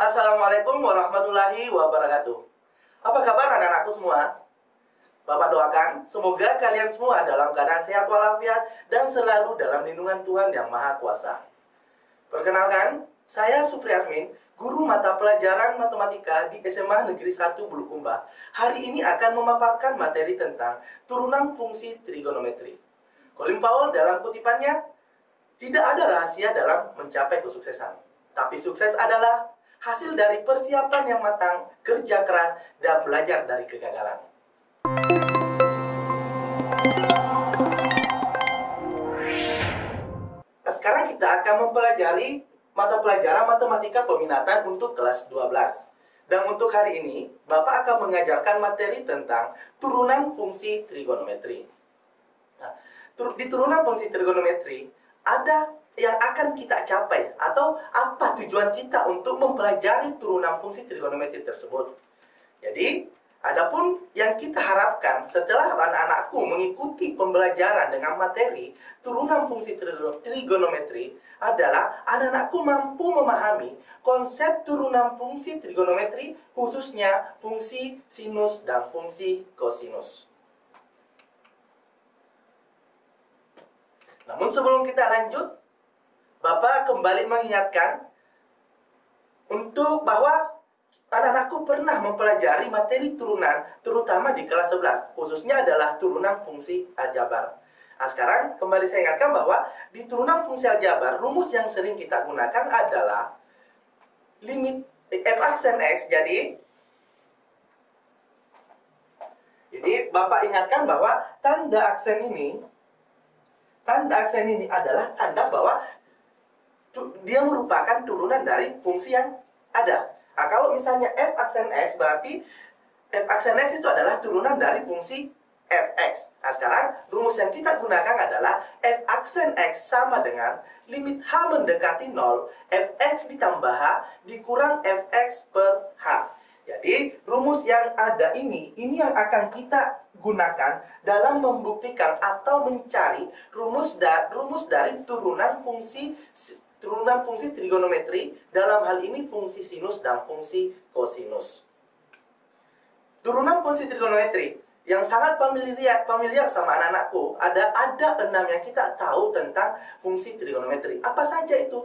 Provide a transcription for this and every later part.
Assalamualaikum warahmatullahi wabarakatuh. Apa kabar anak-anakku semua? Bapak doakan semoga kalian semua dalam keadaan sehat walafiat dan selalu dalam lindungan Tuhan Yang Maha Kuasa. Perkenalkan, saya Sufri Asmin, guru mata pelajaran matematika di SMA Negeri 1 Bulukumba. Hari ini akan memaparkan materi tentang turunan fungsi trigonometri. Colin Powell dalam kutipannya, tidak ada rahasia dalam mencapai kesuksesan. Tapi sukses adalah hasil dari persiapan yang matang, kerja keras, dan belajar dari kegagalan. Nah, sekarang kita akan mempelajari mata pelajaran matematika peminatan untuk kelas 12. Dan untuk hari ini, Bapak akan mengajarkan materi tentang turunan fungsi trigonometri. Nah, di turunan fungsi trigonometri, ada yang akan kita capai atau apa tujuan kita untuk mempelajari turunan fungsi trigonometri tersebut. Jadi, adapun yang kita harapkan setelah anak-anakku mengikuti pembelajaran dengan materi turunan fungsi trigonometri adalah anak-anakku mampu memahami konsep turunan fungsi trigonometri, khususnya fungsi sinus dan fungsi kosinus. Namun sebelum kita lanjut, Bapak kembali mengingatkan untuk bahwa anak-anakku pernah mempelajari materi turunan, terutama di kelas 11, khususnya adalah turunan fungsi aljabar. Nah, sekarang kembali saya ingatkan bahwa di turunan fungsi aljabar, rumus yang sering kita gunakan adalah limit f aksen x. Jadi Bapak ingatkan bahwa tanda aksen ini adalah tanda bahwa dia merupakan turunan dari fungsi yang ada. Nah, kalau misalnya f aksen x, berarti f aksen x itu adalah turunan dari fungsi fx. Nah, sekarang rumus yang kita gunakan adalah f aksen x sama dengan limit h mendekati 0, fx ditambah h dikurang fx per h. Jadi, rumus yang ada ini yang akan kita gunakan dalam membuktikan atau mencari rumus dari turunan fungsi trigonometri, dalam hal ini fungsi sinus dan fungsi kosinus. Turunan fungsi trigonometri yang sangat familiar sama anak-anakku, ada 6 yang kita tahu tentang fungsi trigonometri. Apa saja itu?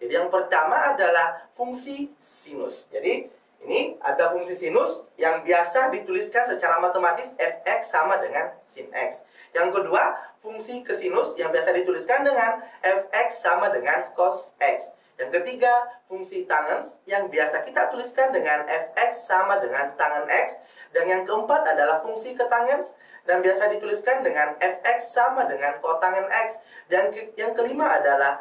Jadi yang pertama adalah fungsi sinus. Jadi ini ada fungsi sinus yang biasa dituliskan secara matematis fx sama dengan sin x. Yang kedua, fungsi kosinus yang biasa dituliskan dengan fx sama dengan cos x. Yang ketiga, fungsi tangens yang biasa kita tuliskan dengan fx sama dengan tangen x. Dan yang keempat adalah fungsi ketangens dan biasa dituliskan dengan fx sama dengan kotangen x. Dan yang kelima adalah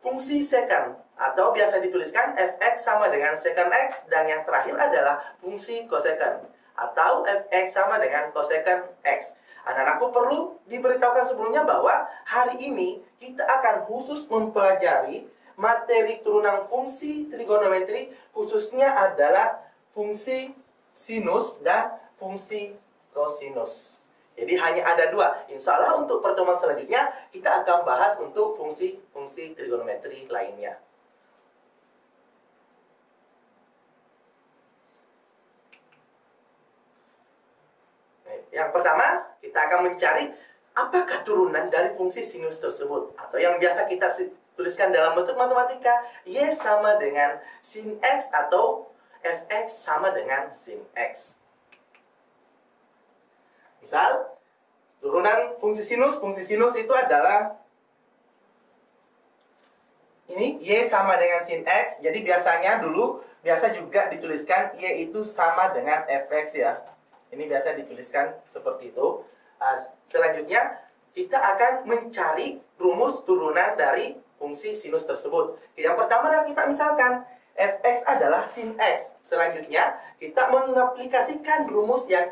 fungsi secant atau biasa dituliskan fx sama dengan secant x. Dan yang terakhir adalah fungsi cosecant atau fx sama dengan cosecant x. Anak-anakku perlu diberitahukan sebelumnya bahwa hari ini kita akan khusus mempelajari materi turunan fungsi trigonometri, khususnya adalah fungsi sinus dan fungsi kosinus. Jadi hanya ada 2. Insya Allah untuk pertemuan selanjutnya kita akan bahas untuk fungsi trigonometri lainnya. Yang pertama, kita akan mencari apakah turunan dari fungsi sinus tersebut, atau yang biasa kita tuliskan dalam bentuk matematika y sama dengan sin x atau fx sama dengan sin x. Misal, turunan fungsi sinus itu adalah ini y sama dengan sin x. Jadi biasa juga dituliskan y itu sama dengan fx ya. Ini biasa dituliskan seperti itu. Selanjutnya, kita akan mencari rumus turunan dari fungsi sinus tersebut. Yang pertama adalah kita misalkan fx adalah sin x. Selanjutnya, kita mengaplikasikan rumus yang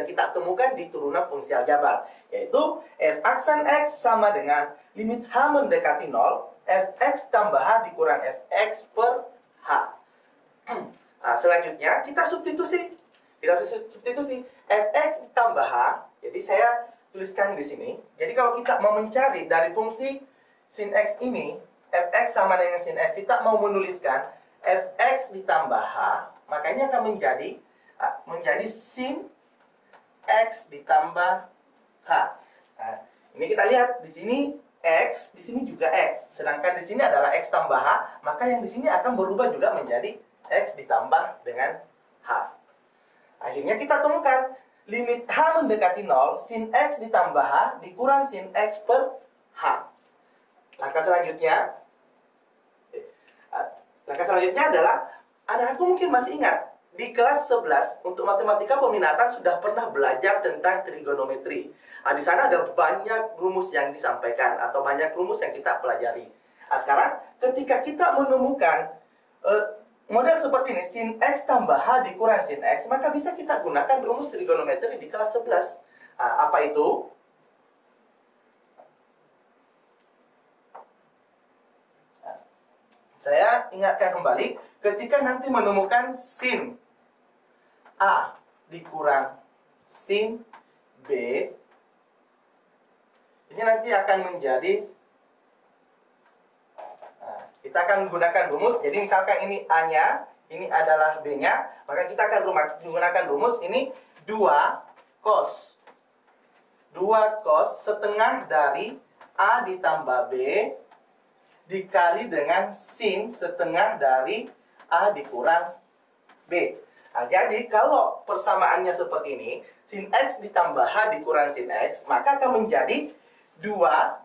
kita temukan di turunan fungsi aljabar, yaitu f aksen x sama dengan limit h mendekati 0, fx tambah h dikurang fx per h. Nah, selanjutnya, kita substitusi fx ditambah h. Jadi saya tuliskan di sini. Jadi kalau kita mau mencari dari fungsi sin x ini, fx sama dengan sin x, kita mau menuliskan fx ditambah h, maka ini akan menjadi sin x ditambah h. Nah, ini kita lihat di sini x, di sini juga x. Sedangkan di sini adalah x tambah h, maka yang di sini akan berubah juga menjadi x ditambah dengan h. Akhirnya kita temukan limit h mendekati 0, sin x ditambah h dikurang sin x per h. Langkah selanjutnya adalah, anak-anakku mungkin masih ingat, di kelas 11 untuk matematika peminatan sudah pernah belajar tentang trigonometri. Nah, di sana ada banyak rumus yang disampaikan atau banyak rumus yang kita pelajari. Nah, sekarang ketika kita menemukan model seperti ini, sin x tambah h dikurang sin x, maka bisa kita gunakan rumus trigonometri di kelas 11. Nah, apa itu? Nah, saya ingatkan kembali, ketika nanti menemukan sin A dikurang sin B, ini nanti akan menjadi, kita akan gunakan rumus. Jadi misalkan ini A-nya, ini adalah B-nya, maka kita akan menggunakan rumus ini 2 cos setengah dari A ditambah B dikali dengan sin setengah dari A dikurang B. Nah, jadi kalau persamaannya seperti ini, sin x ditambah h dikurang sin x, maka akan menjadi 2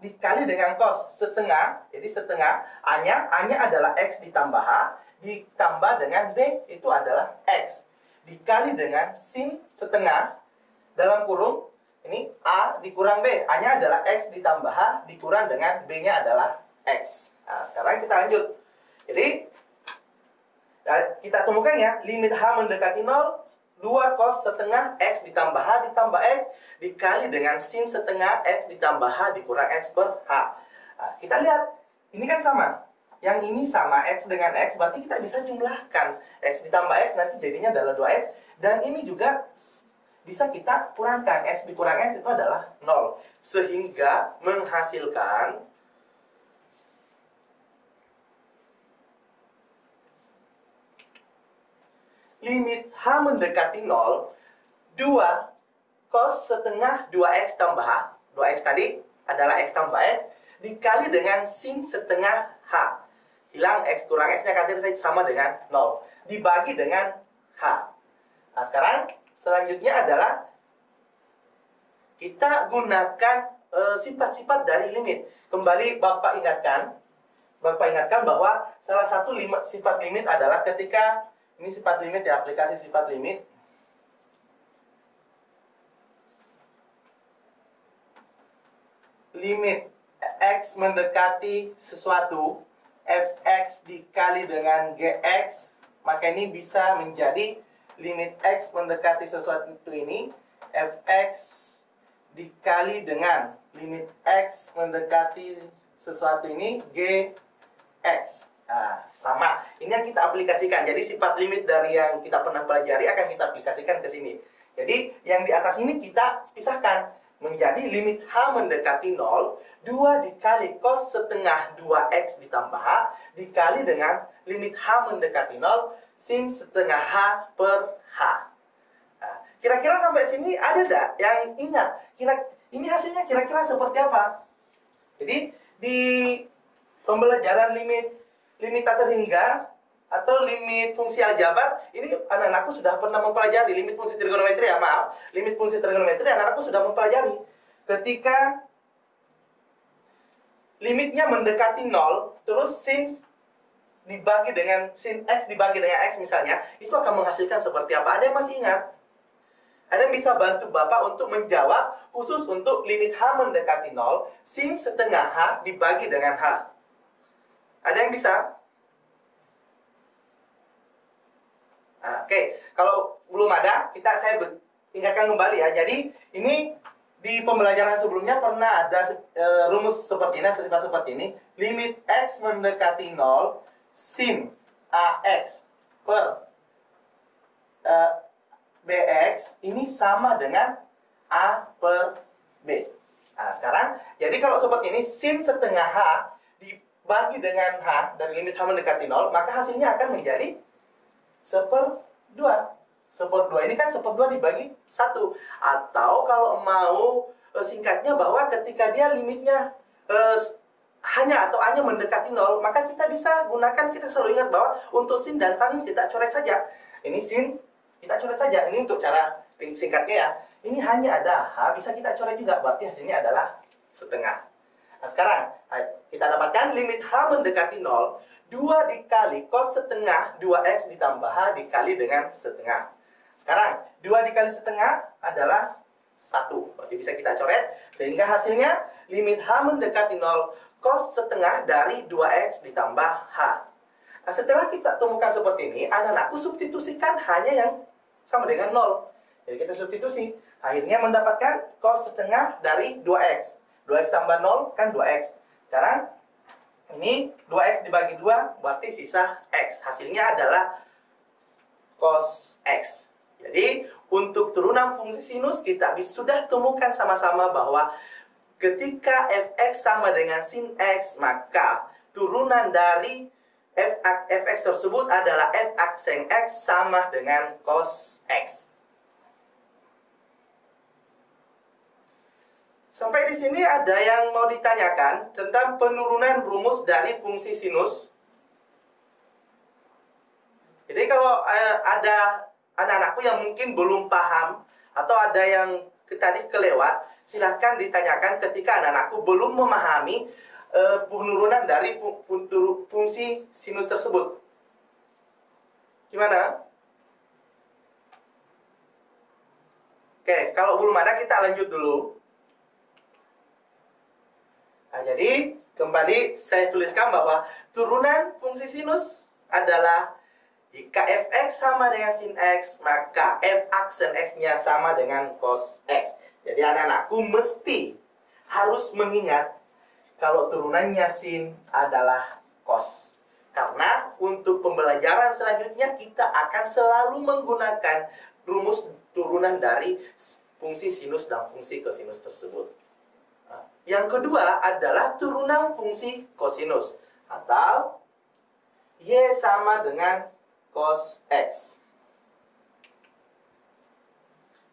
dikali dengan cos setengah. Jadi setengah, A-nya adalah x ditambah h, ditambah dengan b, itu adalah x, dikali dengan sin setengah, dalam kurung, ini a dikurang b. A-nya adalah x ditambah h, dikurang dengan b-nya adalah x. Nah, sekarang kita lanjut. Jadi kita temukan ya, limit h mendekati 0, 2 cos setengah x ditambah h ditambah x dikali dengan sin setengah x ditambah h dikurang x per h. Nah, kita lihat, ini kan sama. Yang ini sama, x dengan x, berarti kita bisa jumlahkan. X ditambah x nanti jadinya adalah 2x. Dan ini juga bisa kita kurangkan. X dikurang x itu adalah 0. Sehingga menghasilkan limit h mendekati 0, 2 cos setengah 2x tambah h. 2x tadi adalah x tambah x dikali dengan sin setengah h. Hilang x kurang x-nya kan sama dengan 0. Dibagi dengan h. Nah, sekarang selanjutnya adalah kita gunakan sifat-sifat dari limit. Kembali Bapak ingatkan bahwa salah satu sifat limit adalah ketika ini sifat limit ya, aplikasi sifat limit. Limit x mendekati sesuatu, fx dikali dengan gx, maka ini bisa menjadi limit x mendekati sesuatu ini, fx dikali dengan limit x mendekati sesuatu ini, gx. Nah, sama. Ini yang kita aplikasikan. Jadi sifat limit dari yang kita pernah pelajari akan kita aplikasikan ke sini. Jadi yang di atas ini kita pisahkan menjadi limit h mendekati 0, 2 dikali cos setengah 2x ditambah h dikali dengan limit h mendekati 0, sin setengah h per h. Nah, kira-kira sampai sini ada enggak yang ingat? Ini hasilnya kira-kira seperti apa? Jadi di pembelajaran limit tak terhingga atau limit fungsi aljabar, ini anak-anakku sudah pernah mempelajari. Limit fungsi trigonometri ya, maaf. Limit fungsi trigonometri anak-anakku sudah mempelajari. Ketika limitnya mendekati 0, terus sin x dibagi dengan x misalnya, itu akan menghasilkan seperti apa? Ada yang masih ingat? Ada yang bisa bantu Bapak untuk menjawab khusus untuk limit h mendekati 0, sin setengah h dibagi dengan h. Ada yang bisa? Nah, oke. Kalau belum ada, saya ingatkan kembali ya. Jadi, ini di pembelajaran sebelumnya pernah ada rumus seperti ini, atau sifat seperti ini. Limit x mendekati 0, sin ax per bx, ini sama dengan a per b. Nah, sekarang, jadi kalau seperti ini, sin setengah h bagi dengan H, dan limit H mendekati 0, maka hasilnya akan menjadi 1/2. 1/2 ini kan 1/2 dibagi 1. Atau kalau mau singkatnya bahwa ketika dia limitnya hanya atau A-nya mendekati 0, maka kita bisa gunakan, kita selalu ingat bahwa untuk sin dan tangis kita coret saja. Ini sin, kita coret saja. Ini untuk cara singkatnya ya. Ini hanya ada H, bisa kita coret juga, berarti hasilnya adalah setengah. Nah sekarang, kita dapatkan limit H mendekati 0, 2 dikali cos setengah 2x ditambah H dikali dengan setengah. Sekarang, 2 dikali setengah adalah 1. Berarti bisa kita coret. Sehingga hasilnya, limit H mendekati 0, cos setengah dari 2x ditambah H. Nah, setelah kita temukan seperti ini, anak-anakku substitusikan hanya yang sama dengan 0. Jadi kita substitusi. Akhirnya mendapatkan cos setengah dari 2x. 2x tambah 0 kan 2x. Sekarang, ini 2x dibagi 2, berarti sisa x. Hasilnya adalah cos x. Jadi, untuk turunan fungsi sinus, kita sudah temukan sama-sama bahwa ketika fx sama dengan sin x, maka turunan dari fx tersebut adalah f aksen x sama dengan cos x. Sampai di sini ada yang mau ditanyakan tentang penurunan rumus dari fungsi sinus. Jadi kalau ada anak-anakku yang mungkin belum paham atau ada yang tadi kelewat, silahkan ditanyakan ketika anak-anakku belum memahami penurunan dari fungsi sinus tersebut. Gimana? Oke, kalau belum ada kita lanjut dulu. Nah, jadi kembali saya tuliskan bahwa turunan fungsi sinus adalah jika fx sama dengan sin x, maka f aksen x-nya sama dengan cos x. Jadi anak-anakku mesti harus mengingat kalau turunannya sin adalah cos. Karena untuk pembelajaran selanjutnya kita akan selalu menggunakan rumus turunan dari fungsi sinus dan fungsi kosinus tersebut. Nah, yang kedua adalah turunan fungsi kosinus atau y sama dengan cos x.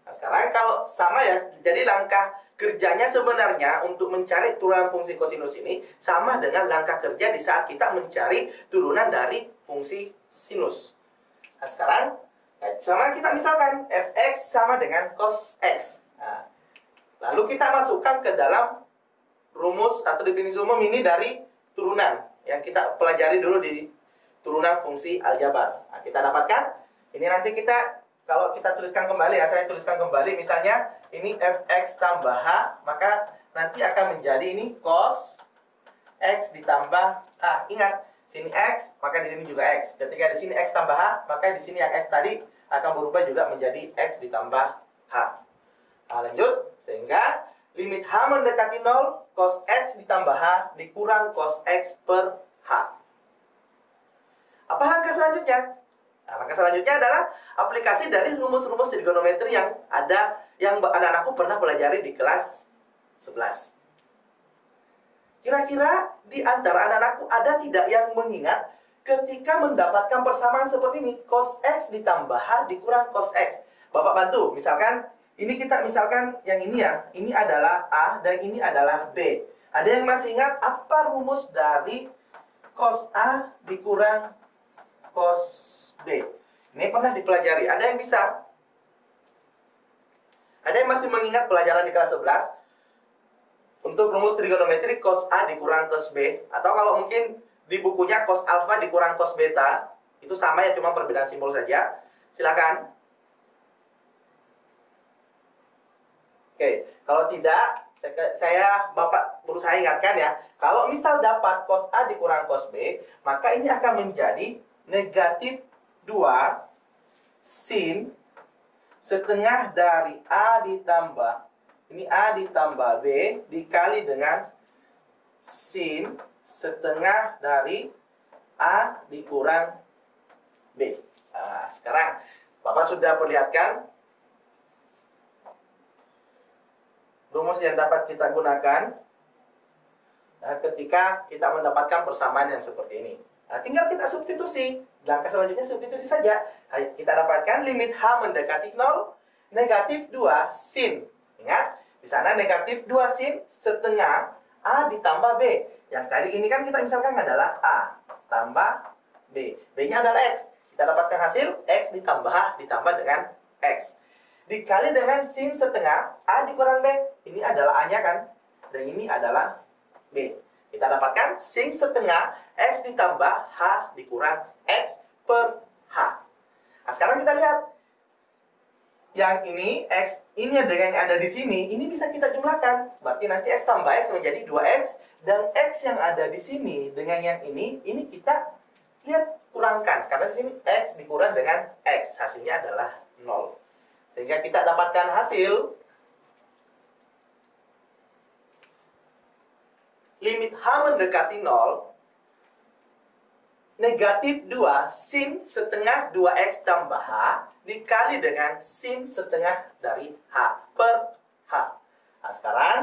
Nah, sekarang kalau sama ya, jadi langkah kerjanya sebenarnya untuk mencari turunan fungsi kosinus ini sama dengan langkah kerja di saat kita mencari turunan dari fungsi sinus. Nah, sekarang sama kita misalkan fx sama dengan cos x. Nah, lalu kita masukkan ke dalam rumus atau definisi umum ini dari turunan yang kita pelajari dulu di turunan fungsi aljabar. Nah, kita dapatkan, ini nanti kita, kalau kita tuliskan kembali ya, saya tuliskan kembali, misalnya ini fx tambah h, maka nanti akan menjadi ini cos x ditambah h. Ingat, sini x, maka di sini juga x. Ketika di sini x tambah h, maka di sini yang x tadi akan berubah juga menjadi x ditambah h. Nah, lanjut, sehingga limit h mendekati 0, cos x ditambah h dikurang cos x per h. Apa langkah selanjutnya? Nah, langkah selanjutnya adalah aplikasi dari rumus-rumus trigonometri yang ada, yang anak-anakku pernah pelajari di kelas 11. Kira-kira di antara anak-anakku ada tidak yang mengingat ketika mendapatkan persamaan seperti ini, cos x ditambah h dikurang cos x? Bapak bantu, misalkan, ini kita misalkan yang ini ya, ini adalah A dan ini adalah B. Ada yang masih ingat apa rumus dari cos A dikurang cos B? Ini pernah dipelajari. Ada yang bisa? Ada yang masih mengingat pelajaran di kelas 11? Untuk rumus trigonometri cos A dikurang cos B. Atau kalau mungkin di bukunya cos alfa dikurang cos beta. Itu sama ya, cuma perbedaan simbol saja. Silakan. Oke, kalau tidak, Bapak berusaha ingatkan ya. Kalau misal dapat cos A dikurang cos B, maka ini akan menjadi negatif 2 sin setengah dari A ditambah, ini A ditambah B dikali dengan sin setengah dari A dikurang B. Nah, sekarang Bapak sudah perlihatkan rumus yang dapat kita gunakan. ketika kita mendapatkan persamaan yang seperti ini. Nah, tinggal kita substitusi. Langkah selanjutnya substitusi saja. Kita dapatkan limit H mendekati 0, negatif 2 sin. Ingat, di sana negatif 2 sin setengah A ditambah B. Yang tadi ini kan kita misalkan adalah A tambah B. B-nya adalah X. Kita dapatkan hasil X ditambah H ditambah dengan X. Dikali dengan sin setengah A dikurang B. Ini adalah A-nya kan? Dan ini adalah B. Kita dapatkan sin setengah X ditambah H dikurang X per H. Nah, sekarang kita lihat. Yang ini, X ini dengan yang ada di sini, ini bisa kita jumlahkan. Berarti nanti X tambah X menjadi 2X. Dan X yang ada di sini dengan yang ini kita lihat kurangkan. Karena di sini X dikurang dengan X. Hasilnya adalah 0. Sehingga kita dapatkan hasil limit H mendekati 0, negatif 2 sin setengah 2X tambah H dikali dengan sin setengah dari H per H. Nah, sekarang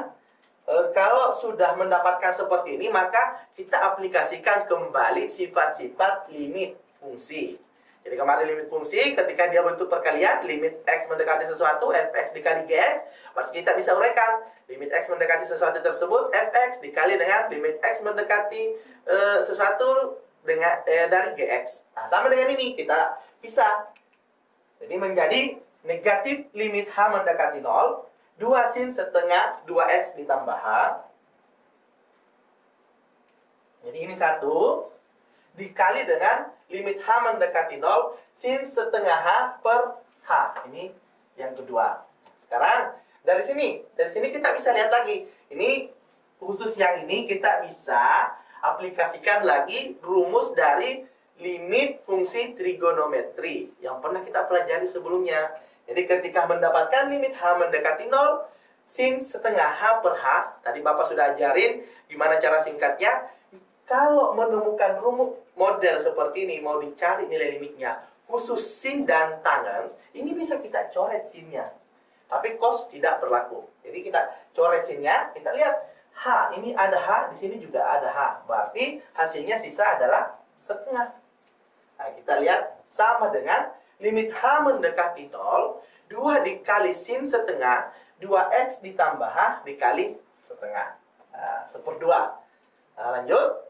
kalau sudah mendapatkan seperti ini, maka kita aplikasikan kembali sifat-sifat limit fungsi. Jadi kemarin limit fungsi ketika dia bentuk perkalian, limit X mendekati sesuatu, fx dikali gx, berarti kita bisa uraikan limit X mendekati sesuatu tersebut, fx dikali dengan limit X mendekati sesuatu dengan dari gx. Nah, sama dengan ini kita pisah. Jadi menjadi negatif limit H mendekati 0, 2 sin setengah 2X ditambah H. Jadi ini 1 dikali dengan limit H mendekati 0, sin setengah H per H. Ini yang kedua. Sekarang dari sini kita bisa lihat lagi. Ini khusus yang ini kita bisa aplikasikan lagi rumus dari limit fungsi trigonometri yang pernah kita pelajari sebelumnya. Jadi ketika mendapatkan limit H mendekati 0, sin setengah H per H, tadi Bapak sudah ajarin gimana cara singkatnya. Kalau menemukan rumus model seperti ini, mau dicari nilai limitnya, khusus sin dan tangans, ini bisa kita coret sinnya. Tapi cos tidak berlaku. Jadi kita coret sinnya, kita lihat H, ini ada H, di sini juga ada H. Berarti hasilnya sisa adalah setengah. Nah, kita lihat sama dengan limit H mendekati 0, 2 dikali sin setengah, 2X ditambah H dikali setengah. Nah, 1/2. Nah, lanjut.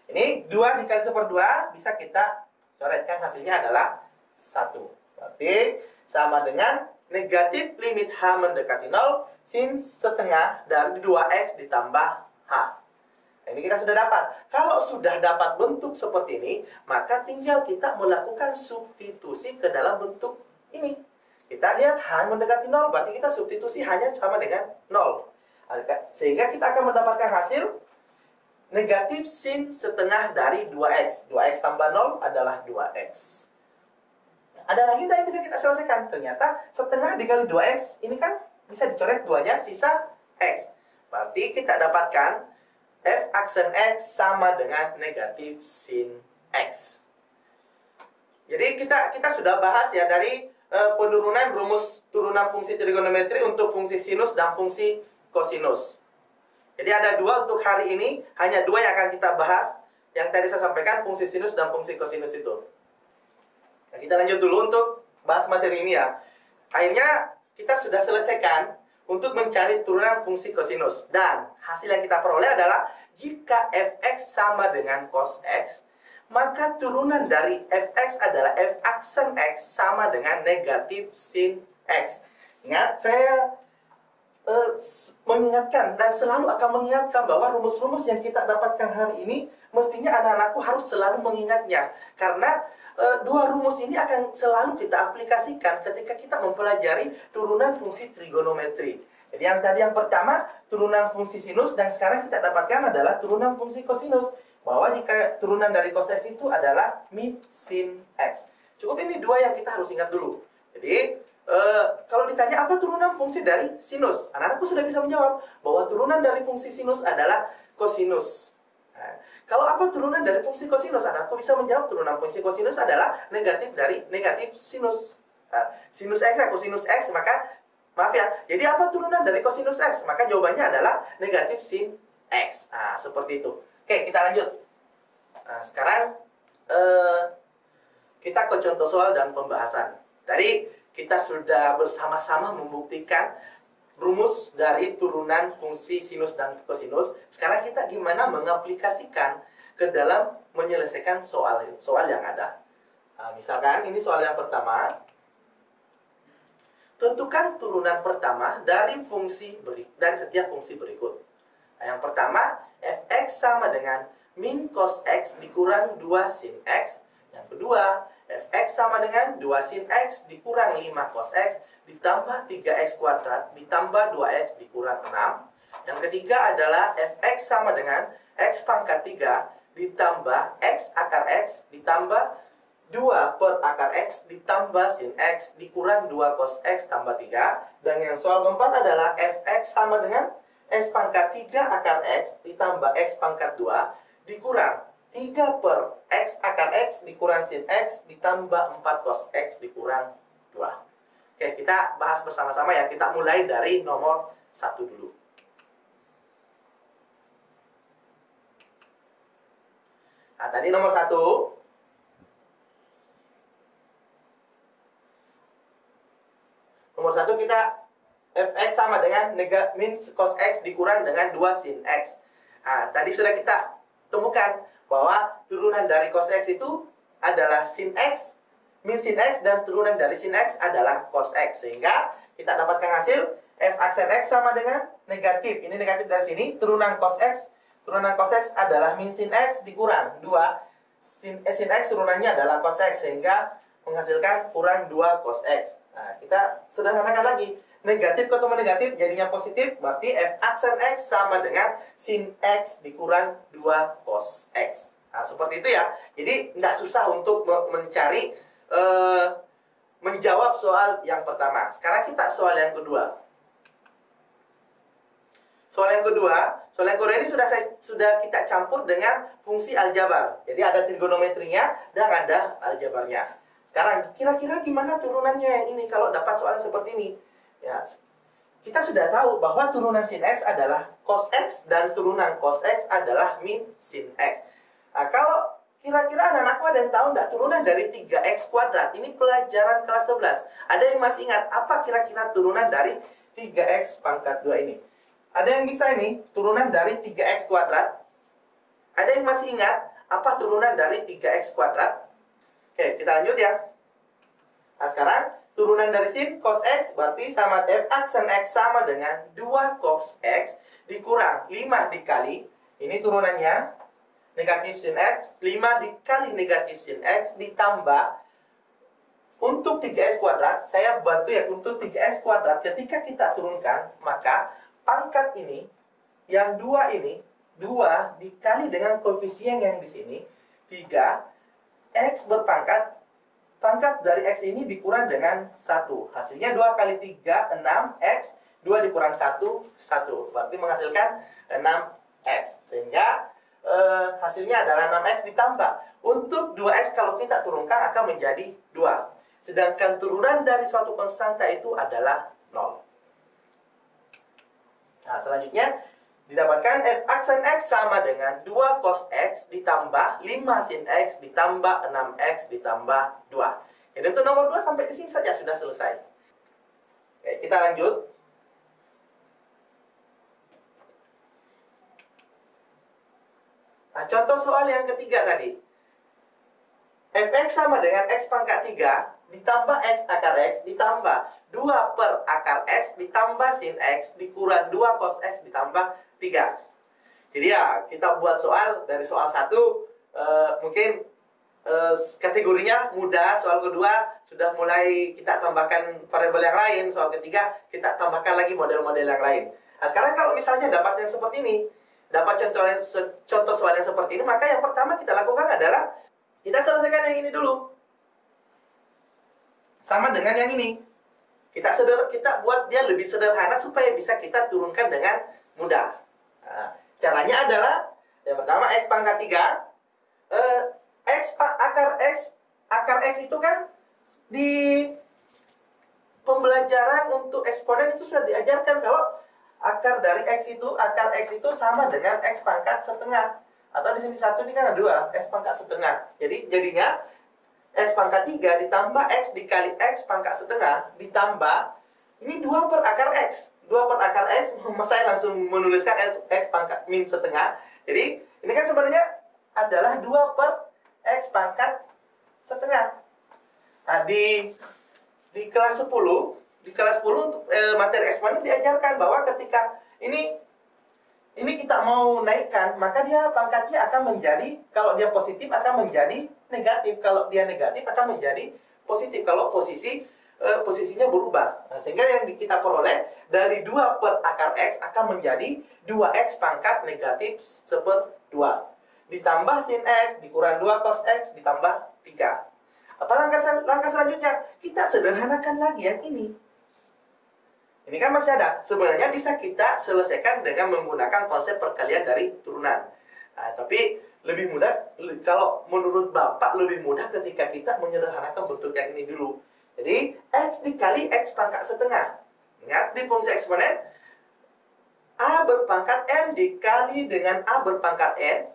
Ini 2 dikali 1/2 bisa kita coretkan, hasilnya adalah 1. Berarti sama dengan negatif limit H mendekati 0, sin setengah dari 2X ditambah H. Nah, ini kita sudah dapat. Kalau sudah dapat bentuk seperti ini, maka tinggal kita melakukan substitusi ke dalam bentuk ini. Kita lihat H mendekati 0, berarti kita substitusi hanya sama dengan 0. Sehingga kita akan mendapatkan hasil negatif sin setengah dari 2X. 2X tambah 0 adalah 2X. Ada lagi yang bisa kita selesaikan. Ternyata setengah dikali 2X, ini kan bisa dicoret 2-nya, sisa X. Berarti kita dapatkan f aksen X sama dengan negatif sin X. Jadi kita sudah bahas ya dari penurunan rumus turunan fungsi trigonometri untuk fungsi sinus dan fungsi kosinus. Jadi ada 2 untuk hari ini, hanya 2 yang akan kita bahas. Yang tadi saya sampaikan, fungsi sinus dan fungsi kosinus itu. Nah, kita lanjut dulu untuk bahas materi ini ya. Akhirnya kita sudah selesaikan untuk mencari turunan fungsi kosinus. Dan hasil yang kita peroleh adalah jika fx sama dengan cos x, maka turunan dari fx adalah f aksen x sama dengan negatif sin x. Ingat, saya mengingatkan dan selalu akan mengingatkan bahwa rumus-rumus yang kita dapatkan hari ini mestinya anak-anakku harus selalu mengingatnya. Karena 2 rumus ini akan selalu kita aplikasikan ketika kita mempelajari turunan fungsi trigonometri. Jadi yang tadi yang pertama turunan fungsi sinus, dan sekarang kita dapatkan adalah turunan fungsi kosinus. Bahwa jika turunan dari cos x itu adalah min sin x. Cukup ini 2 yang kita harus ingat dulu. Jadi kalau ditanya apa turunan fungsi dari sinus, anak-anakku sudah bisa menjawab bahwa turunan dari fungsi sinus adalah kosinus. Nah, kalau apa turunan dari fungsi kosinus, anakku bisa menjawab turunan fungsi kosinus adalah negatif dari negatif sinus. Nah, sinus x ya kosinus x, maka maaf ya. Jadi apa turunan dari kosinus x? Maka jawabannya adalah negatif sin X. Nah, seperti itu. Oke, kita lanjut. Nah, sekarang kita ke contoh soal dan pembahasan. Tadi kita sudah bersama-sama membuktikan rumus dari turunan fungsi sinus dan kosinus. Sekarang kita gimana mengaplikasikan ke dalam menyelesaikan soal yang ada. Nah, misalkan ini soal yang pertama. Tentukan turunan pertama dari setiap fungsi berikut. Nah, yang pertama, fx sama dengan min cos x dikurang 2 sin x. Yang kedua, fx sama dengan 2 sin x dikurang 5 cos x ditambah 3x kuadrat ditambah 2x dikurang 6. Yang ketiga adalah fx sama dengan x pangkat 3 ditambah x akar x ditambah 2 per akar x ditambah sin x dikurang 2 cos x tambah 3. Dan yang soal keempat adalah fx sama dengan x pangkat 3 akar x ditambah x pangkat 2 dikurang 3 per x akar x dikurang sin x ditambah 4 cos x dikurang 2. Oke, kita bahas bersama-sama ya. Kita mulai dari nomor 1 dulu. Nah, tadi nomor 1. Nomor 1 kita fx sama dengan min cos x dikurang dengan 2 sin x. Nah, tadi sudah kita temukan bahwa turunan dari cos x itu adalah sin x, min sin x, dan turunan dari sin x adalah cos x. Sehingga kita dapatkan hasil f aksen x sama dengan negatif. Ini negatif dari sini, turunan cos x adalah min sin x dikurang 2 sin x turunannya adalah cos x, sehingga menghasilkan kurang 2 cos x. Nah, kita sederhanakan lagi. Negatif ketemu negatif jadinya positif, berarti f aksen x sama dengan sin x dikurang 2 cos x. Nah, seperti itu ya. Jadi tidak susah untuk mencari menjawab soal yang pertama. Sekarang kita soal yang kedua. Soal yang kedua ini sudah kita campur dengan fungsi aljabar. Jadi ada trigonometrinya dan ada aljabarnya. Sekarang kira-kira gimana turunannya yang ini kalau dapat soal seperti ini? Ya, kita sudah tahu bahwa turunan sin x adalah cos x dan turunan cos x adalah min sin x. Nah, kalau kira-kira anak-anakku ada yang tahu nggak turunan dari 3x kuadrat? Ini pelajaran kelas 11. Ada yang masih ingat apa kira-kira turunan dari 3x pangkat 2 ini? Ada yang bisa ini turunan dari 3x kuadrat? Ada yang masih ingat apa turunan dari 3x kuadrat? Oke, kita lanjut ya. Nah, sekarang turunan dari sin cos x berarti sama f aksen x sama dengan 2 cos x dikurang 5 dikali, ini turunannya negatif sin x, 5 dikali negatif sin x ditambah untuk 3x kuadrat. Saya bantu ya, untuk 3x kuadrat ketika kita turunkan, maka pangkat ini yang 2 ini 2 dikali dengan koefisien yang di sini 3, x berpangkat, pangkat dari x ini dikurang dengan 1. Hasilnya 2 kali 3, 6x. 2 dikurang 1, 1. Berarti menghasilkan 6x. Sehingga hasilnya adalah 6x ditambah. Untuk 2x kalau kita turunkan akan menjadi 2. Sedangkan turunan dari suatu konstanta itu adalah 0. Nah, selanjutnya didapatkan f aksen x sama dengan 2 cos x ditambah 5 sin x ditambah 6x ditambah 2. Jadi untuk nomor 2 sampai di sini saja sudah selesai. Oke, kita lanjut. Nah, contoh soal yang ketiga tadi. Fx sama dengan x pangkat 3 ditambah x akar x ditambah 2 per akar x ditambah sin x dikurang 2 cos x ditambah 3. Jadi ya, kita buat soal dari soal 1 mungkin kategorinya mudah, soal kedua sudah mulai kita tambahkan variabel yang lain, soal ketiga kita tambahkan lagi model-model yang lain. Nah, sekarang kalau misalnya dapat yang seperti ini, dapat contoh soal yang seperti ini, maka yang pertama kita lakukan adalah kita selesaikan yang ini dulu. Sama dengan yang ini. Kita buat dia lebih sederhana supaya bisa kita turunkan dengan mudah. Nah, caranya adalah yang pertama x pangkat 3, akar x itu kan di pembelajaran untuk eksponen itu sudah diajarkan kalau akar dari akar X itu sama dengan X pangkat setengah. Atau di sini 1 ini kan ada 2, X pangkat setengah. Jadi jadinya X pangkat 3 ditambah X dikali X pangkat setengah ditambah, ini 2 per akar X. 2 per akar X, saya langsung menuliskan X pangkat min setengah. Jadi ini kan sebenarnya adalah 2 per X pangkat setengah. Nah, di kelas 10 untuk materi eksponen diajarkan bahwa ketika ini kita mau naikkan, maka dia pangkatnya akan menjadi, kalau dia positif akan menjadi negatif, kalau dia negatif akan menjadi positif kalau posisinya berubah. Nah, sehingga yang kita peroleh dari 2 per akar X akan menjadi 2X pangkat negatif 1/2 ditambah sin X dikurang 2 cos X ditambah 3. Apa langkah selanjutnya? Kita sederhanakan lagi yang ini. Ini kan masih ada. Sebenarnya bisa kita selesaikan dengan menggunakan konsep perkalian dari turunan. Nah, tapi lebih mudah, kalau menurut Bapak lebih mudah ketika kita menyederhanakan bentuk yang ini dulu. Jadi, X dikali X pangkat setengah. Ingat, di fungsi eksponen, A berpangkat M dikali dengan A berpangkat N,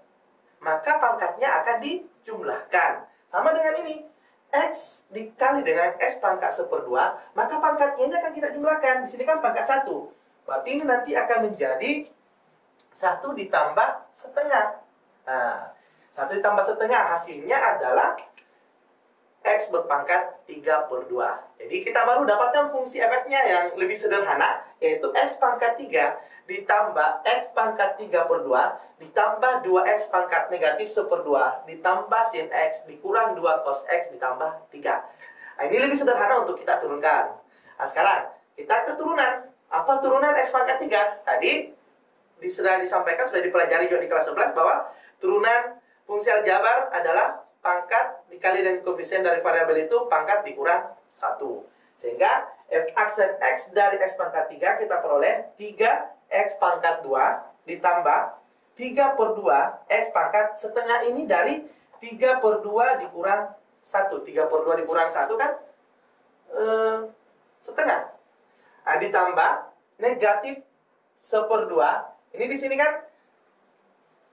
maka pangkatnya akan dijumlahkan. Sama dengan ini. X dikali dengan X pangkat 1/2, maka pangkatnya ini akan kita jumlahkan. Di sini kan pangkat 1. Berarti ini nanti akan menjadi 1 ditambah setengah. Nah, 1 ditambah setengah hasilnya adalah X berpangkat 3/2. Jadi kita baru dapatkan fungsi fx-nya yang lebih sederhana, yaitu X pangkat 3 ditambah X pangkat 3/2 ditambah 2X pangkat negatif 1/2 ditambah sin X dikurang 2 cos X ditambah 3. Nah, ini lebih sederhana untuk kita turunkan. Nah, sekarang kita ke turunan. Apa turunan X pangkat 3? Tadi sudah disampaikan, sudah dipelajari juga di kelas 11 bahwa turunan fungsi aljabar adalah pangkat dikali dengan koefisien dari variabel itu pangkat dikurang 1. Sehingga f aksen X dari X pangkat 3 kita peroleh 3X pangkat 2 ditambah 3/2 X pangkat setengah ini dari 3/2 dikurang 1. 3/2 dikurang 1 kan setengah. Nah, ditambah negatif 1/2. Ini di sini kan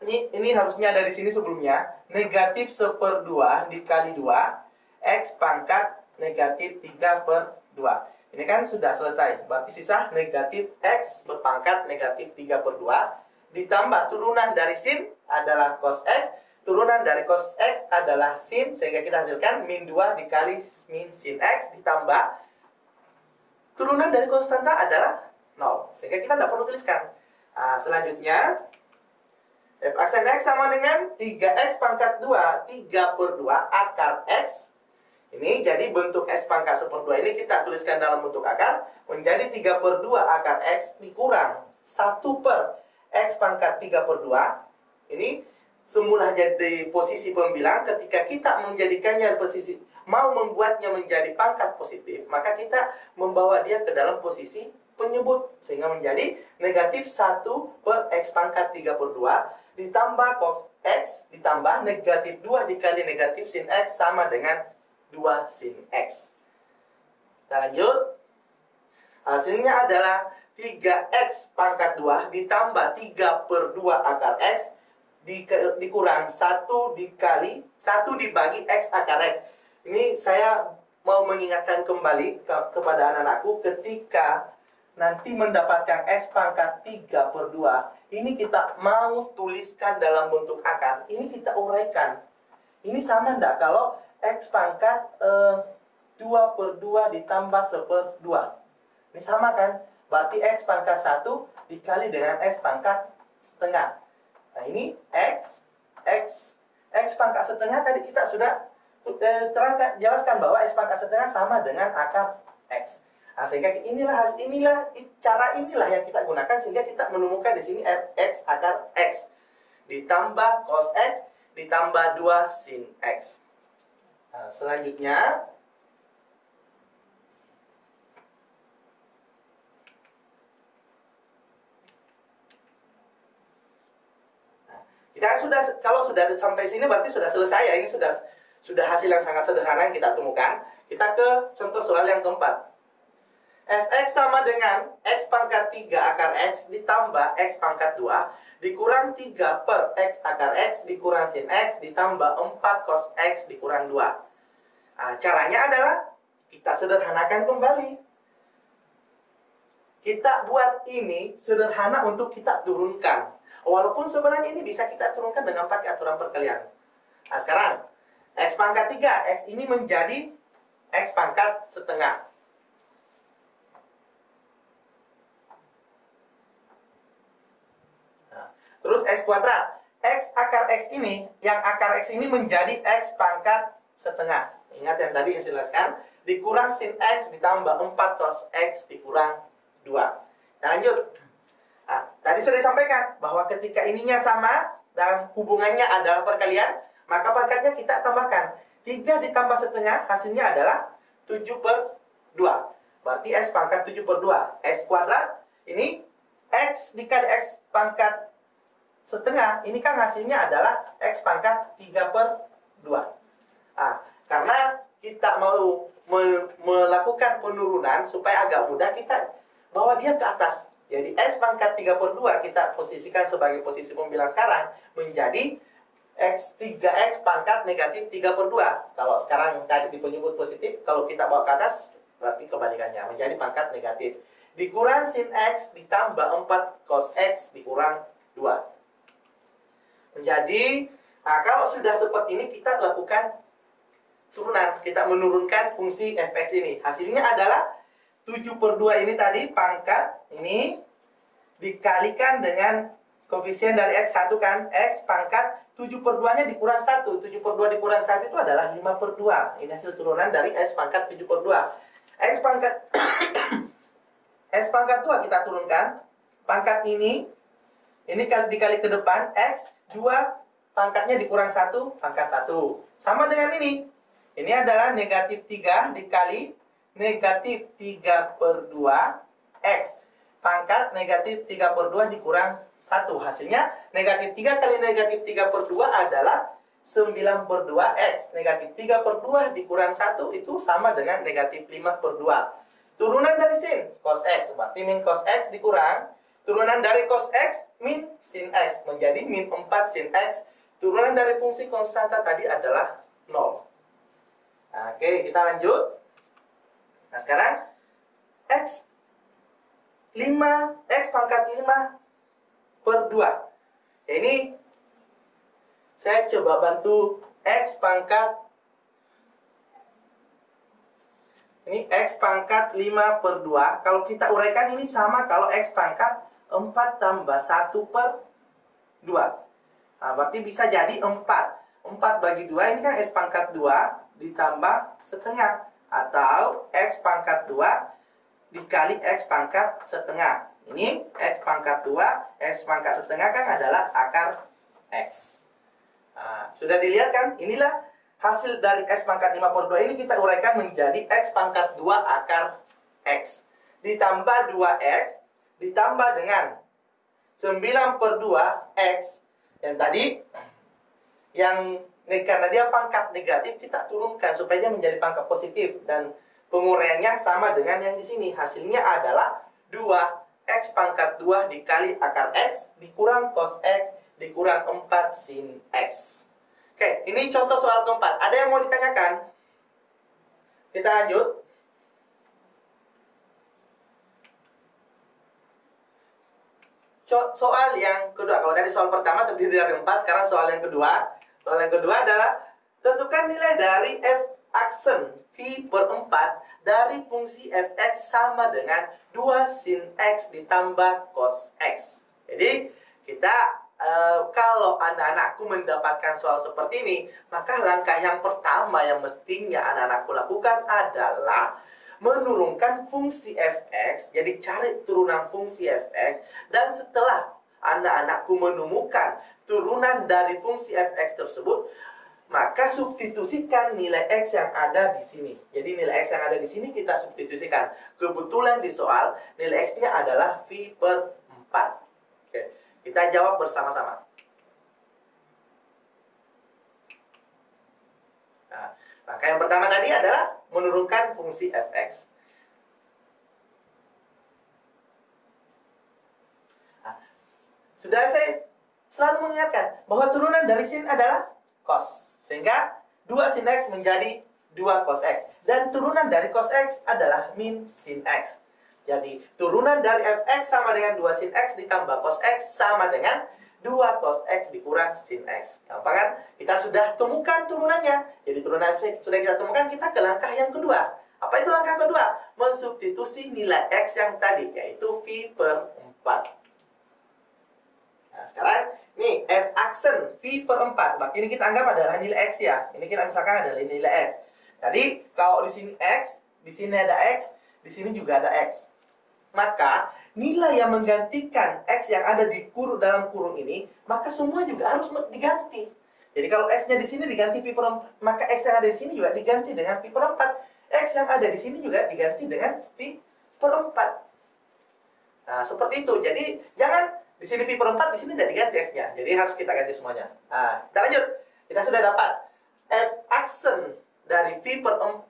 ini harusnya ada di sini sebelumnya. Negatif 1/2 dikali 2 X pangkat negatif 3/2. Ini kan sudah selesai. Berarti sisa negatif X berpangkat negatif 3/2 ditambah turunan dari sin adalah cos X, turunan dari cos X adalah sin, sehingga kita hasilkan min 2 dikali min sin X ditambah turunan dari konstanta adalah 0, sehingga kita tidak perlu tuliskan. Nah, selanjutnya f aksen X sama dengan 3X pangkat 2 3/2 akar X. Ini jadi bentuk X pangkat 1/2 ini kita tuliskan dalam bentuk akar menjadi 3/2 akar X dikurang 1 per X pangkat 3/2. Ini semula jadi posisi pembilang. Ketika kita menjadikannya posisi, mau membuatnya menjadi pangkat positif, maka kita membawa dia ke dalam posisi penyebut, sehingga menjadi negatif 1 per X pangkat 3/2 ditambah cos X ditambah negatif 2 dikali negatif sin X sama dengan 2 sin X. Kita lanjut. Hasilnya adalah 3X pangkat 2 ditambah 3/2 akar X dikurang 1 dikali 1 dibagi X akar X. Ini saya mau mengingatkan kembali kepada anak-anakku, ketika nanti mendapatkan X pangkat 3/2, ini kita mau tuliskan dalam bentuk akar, ini kita uraikan. Ini sama enggak kalau X pangkat 2/2 ditambah 1/2? Ini sama kan? Berarti X pangkat 1 dikali dengan X pangkat setengah. Nah, ini X pangkat setengah tadi kita sudah jelaskan bahwa X pangkat setengah sama dengan akar X. Nah, sehingga cara inilah yang kita gunakan sehingga kita menemukan di sini X akar X ditambah cos X ditambah 2 sin X. Nah, selanjutnya kita kalau sudah sampai sini berarti sudah selesai ya. Ini sudah hasil yang sangat sederhana yang kita temukan. Kita ke contoh soal yang keempat. fx sama dengan x pangkat 3 akar x ditambah x pangkat 2 dikurang 3 per x akar x dikurang sin x ditambah 4 cos x dikurang 2. Nah, caranya adalah kita sederhanakan kembali. Kita buat ini sederhana untuk kita turunkan. Walaupun sebenarnya ini bisa kita turunkan dengan pakai aturan perkalian. Nah, sekarang x pangkat 3, x ini menjadi x pangkat setengah. Nah, terus x kuadrat. X akar x ini, yang akar x ini menjadi x pangkat setengah. Ingat yang tadi yang saya jelaskan. Dikurang sin x ditambah 4 cos x dikurang 2. Kita lanjut. Nah, tadi sudah disampaikan bahwa ketika ininya sama dan hubungannya adalah perkalian, maka pangkatnya kita tambahkan. 3 ditambah setengah hasilnya adalah 7 per 2. Berarti x pangkat 7 per 2. X kuadrat, ini x dikali x pangkat setengah, ini kan hasilnya adalah x pangkat 3 per 2. Nah, karena kita mau melakukan penurunan supaya agak mudah, kita bawa dia ke atas. Jadi x pangkat 3 per 2 kita posisikan sebagai posisi pembilang sekarang menjadi x pangkat negatif 3 per 2. Kalau sekarang tadi di penyebut positif, kalau kita bawa ke atas berarti kebalikannya menjadi pangkat negatif. Dikurang sin x ditambah 4 cos x dikurang 2. Menjadi, nah kalau sudah seperti ini kita lakukan turunan, kita menurunkan fungsi fx ini. Hasilnya adalah 7 per 2 ini tadi pangkat ini dikalikan dengan koefisien dari x1 kan, x pangkat 7 per 2 nya dikurang 1. 7 per 2 dikurang 1 itu adalah 5 per 2. Ini hasil turunan dari x pangkat 7 per 2. X pangkat x pangkat 2 kita turunkan. Pangkat ini dikali ke depan, x 2 pangkatnya dikurang 1, pangkat 1. Sama dengan ini. Ini adalah negatif 3 dikali negatif 3 per 2 x pangkat negatif 3 per 2 dikurang 1. Hasilnya negatif 3 kali negatif 3 per 2 adalah 9 per 2 x. Negatif 3 per 2 dikurang 1 itu sama dengan negatif 5 per 2. Turunan dari sin cos x berarti min cos x dikurang turunan dari cos x min sin x menjadi min 4 sin x. Turunan dari fungsi konstanta tadi adalah 0. Oke, kita lanjut. Nah, sekarang x pangkat 5 per 2. Ini saya coba bantu x pangkat 5 per 2. Kalau kita uraikan ini sama kalau x pangkat 4 tambah 1 per 2. Nah, berarti bisa jadi 4. 4 bagi 2 ini kan x pangkat 2 ditambah setengah. Atau x pangkat 2 dikali x pangkat setengah. Ini x pangkat 2, x pangkat setengah kan adalah akar x. Nah, sudah dilihat kan? Inilah hasil dari x pangkat 5 per 2 ini kita uraikan menjadi x pangkat 2 akar x. Ditambah 2x, ditambah dengan 9 per 2 x. Yang tadi, karena dia pangkat negatif, kita turunkan supaya dia menjadi pangkat positif. Dan penguraiannya sama dengan yang di sini. Hasilnya adalah 2x pangkat 2 dikali akar x dikurang cos x dikurang 4 sin x. Oke, ini contoh soal keempat. Ada yang mau ditanyakan? Kita lanjut. Soal yang kedua. Kalau tadi soal pertama terdiri dari 4, sekarang soal yang kedua. Soal yang kedua adalah tentukan nilai dari f aksen phi per 4 dari fungsi fx sama dengan 2 sin x ditambah cos x. Jadi kita kalau anak-anakku mendapatkan soal seperti ini, maka langkah yang pertama yang mestinya anak-anakku lakukan adalah menurunkan fungsi fx. Jadi cari turunan fungsi fx, dan setelah anak-anakku menemukan turunan dari fungsi fx tersebut, maka substitusikan nilai x yang ada di sini. Jadi nilai x yang ada di sini kita substitusikan. Kebetulan di soal nilai x-nya adalah phi per 4. Oke, kita jawab bersama-sama. Nah, langkah yang pertama tadi adalah menurunkan fungsi fx. Sudah saya selalu mengingatkan bahwa turunan dari sin adalah cos. Sehingga 2 sin X menjadi 2 cos X. Dan turunan dari cos X adalah min sin X. Jadi turunan dari fx sama dengan 2 sin X ditambah cos X sama dengan 2 cos X dikurang sin X. Gampang kan? Kita sudah temukan turunannya. Jadi turunan X sudah kita temukan, kita ke langkah yang kedua. Apa itu langkah kedua? Mensubstitusi nilai X yang tadi, yaitu V per 4. Nah, sekarang, nih, F aksen V per 4. Berarti ini kita anggap adalah nilai X ya. Ini kita misalkan adalah nilai X. Jadi, kalau di sini X, di sini ada X, di sini juga ada X. Maka, nilai yang menggantikan X yang ada di dalam kurung ini, maka semua juga harus diganti. Jadi, kalau X-nya di sini diganti V per 4, maka X yang ada di sini juga diganti dengan V per 4. X yang ada di sini juga diganti dengan V per 4. Nah, seperti itu. Jadi, jangan di sini V per 4, di sini tidak diganti X-nya. Jadi, harus kita ganti semuanya. Nah, kita lanjut. Kita sudah dapat F aksen dari V per 4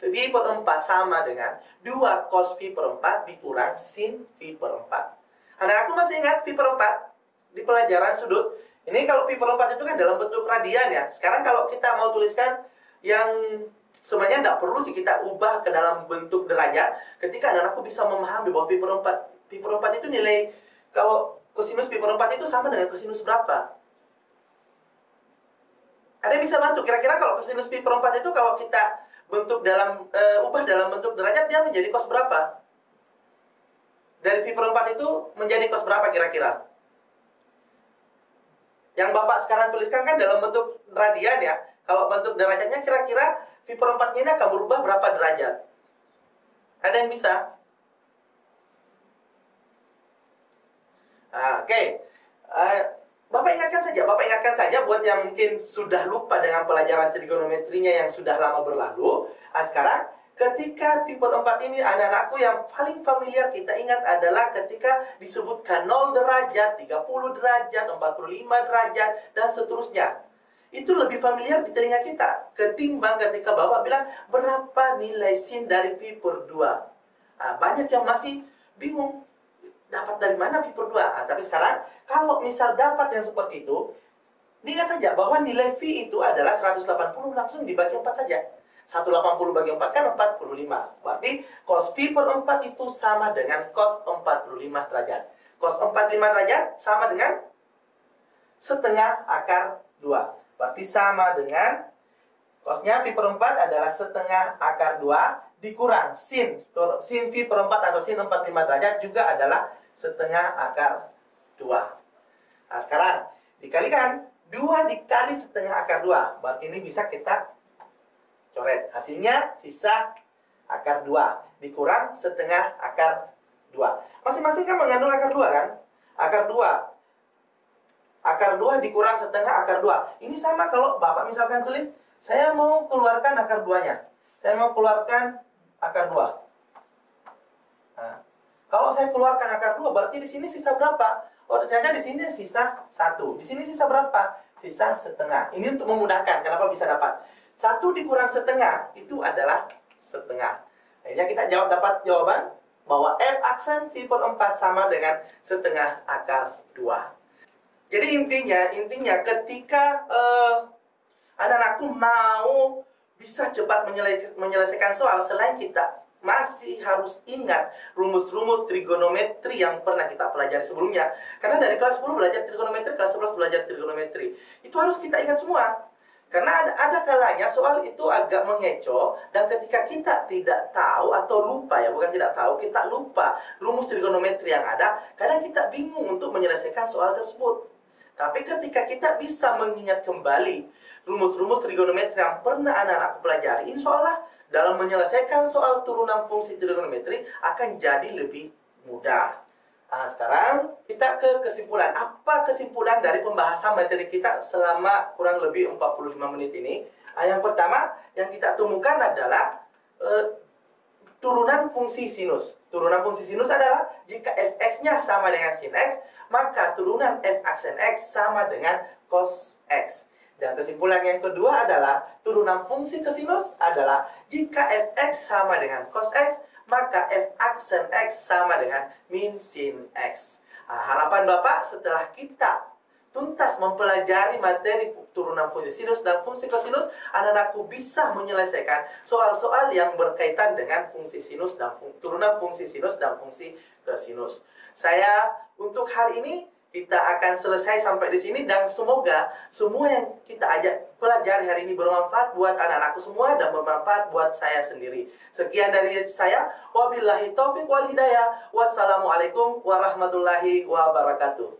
sama dengan 2 cos V per 4 dikurang sin V per 4. Nah, aku masih ingat V per 4 di pelajaran sudut. Ini kalau V per 4 itu kan dalam bentuk radian ya. Sekarang kalau kita mau tuliskan yang sebenarnya tidak perlu sih kita ubah ke dalam bentuk derajat. Ketika anak-anakku bisa memahami bahwa V per 4 itu nilai, kalau kosinus V per 4 itu sama dengan kosinus berapa? Ada yang bisa bantu? Kira-kira kalau kosinus V per 4 itu kalau kita bentuk dalam ubah dalam bentuk derajat, dia menjadi cos berapa? Dari V per 4 itu menjadi cos berapa kira-kira? Yang Bapak sekarang tuliskan kan dalam bentuk radian ya. Kalau bentuk derajatnya kira-kira V per 4 ini akan berubah berapa derajat? Ada yang bisa? Oke. Bapak ingatkan saja buat yang mungkin sudah lupa dengan pelajaran trigonometrinya yang sudah lama berlalu. Sekarang, ketika V per 4 ini, anak-anakku yang paling familiar kita ingat adalah ketika disebutkan 0 derajat, 30 derajat, 45 derajat, dan seterusnya. Itu lebih familiar di telinga kita ketimbang ketika Bapak bilang berapa nilai sin dari V per 2. Banyak yang masih bingung dapat dari mana V per 2. Tapi sekarang kalau misal dapat yang seperti itu, diingat saja bahwa nilai V itu adalah 180 langsung dibagi 4 saja. 180 bagi 4 kan 45. Berarti cos V per 4 itu sama dengan cos 45 derajat. Cos 45 derajat sama dengan setengah akar 2. Berarti sama dengan cosnya V per 4 adalah setengah akar 2 dikurang sin V per 4 atau sin 45 derajat juga adalah setengah akar 2. Nah, sekarang dikalikan 2 dikali setengah akar 2. Berarti ini bisa kita coret. Hasilnya sisa akar 2 dikurang setengah akar 2. Masing-masing kan mengandung akar 2 kan? Akar 2 dikurang setengah akar 2. Ini sama kalau Bapak misalkan tulis, saya mau keluarkan akar 2-nya. Saya mau keluarkan akar 2. Nah, kalau saya keluarkan akar 2, berarti di sini sisa berapa? Oh, ternyata di sini sisa 1. Di sini sisa berapa? Sisa setengah. Ini untuk memudahkan. Kenapa bisa dapat? 1 dikurang setengah, itu adalah setengah. Akhirnya kita dapat jawaban bahwa F aksen V per 4 sama dengan setengah akar 2. Jadi intinya ketika anak-anakku mau bisa cepat menyelesaikan soal, selain kita masih harus ingat rumus-rumus trigonometri yang pernah kita pelajari sebelumnya. Karena dari kelas 10 belajar trigonometri, kelas 11 belajar trigonometri. Itu harus kita ingat semua. Karena ada kalanya soal itu agak mengecoh, dan ketika kita tidak tahu atau lupa ya, bukan tidak tahu, kita lupa rumus trigonometri yang ada, kadang kita bingung untuk menyelesaikan soal tersebut. Tapi ketika kita bisa mengingat kembali rumus-rumus trigonometri yang pernah anak-anak pelajari, insya Allah dalam menyelesaikan soal turunan fungsi trigonometri akan jadi lebih mudah. Nah, sekarang kita ke kesimpulan. Apa kesimpulan dari pembahasan materi kita selama kurang lebih 45 menit ini? Yang pertama yang kita temukan adalah turunan fungsi sinus. Turunan fungsi sinus adalah jika fx-nya sama dengan sin x, maka turunan f aksen x sama dengan cos x. Dan kesimpulan yang kedua adalah turunan fungsi kosinus adalah jika fx sama dengan cos x, maka f aksen x sama dengan min sin x. Harapan Bapak setelah kita tuntas mempelajari materi turunan fungsi sinus dan fungsi kosinus, anak-anakku bisa menyelesaikan soal-soal yang berkaitan dengan fungsi sinus dan turunan fungsi sinus dan fungsi kosinus. Saya untuk hari ini kita akan selesai sampai di sini, dan semoga semua yang kita ajak pelajari hari ini bermanfaat buat anak-anakku semua dan bermanfaat buat saya sendiri. Sekian dari saya. Wabillahi taufiq wal hidayah. Wassalamualaikum warahmatullahi wabarakatuh.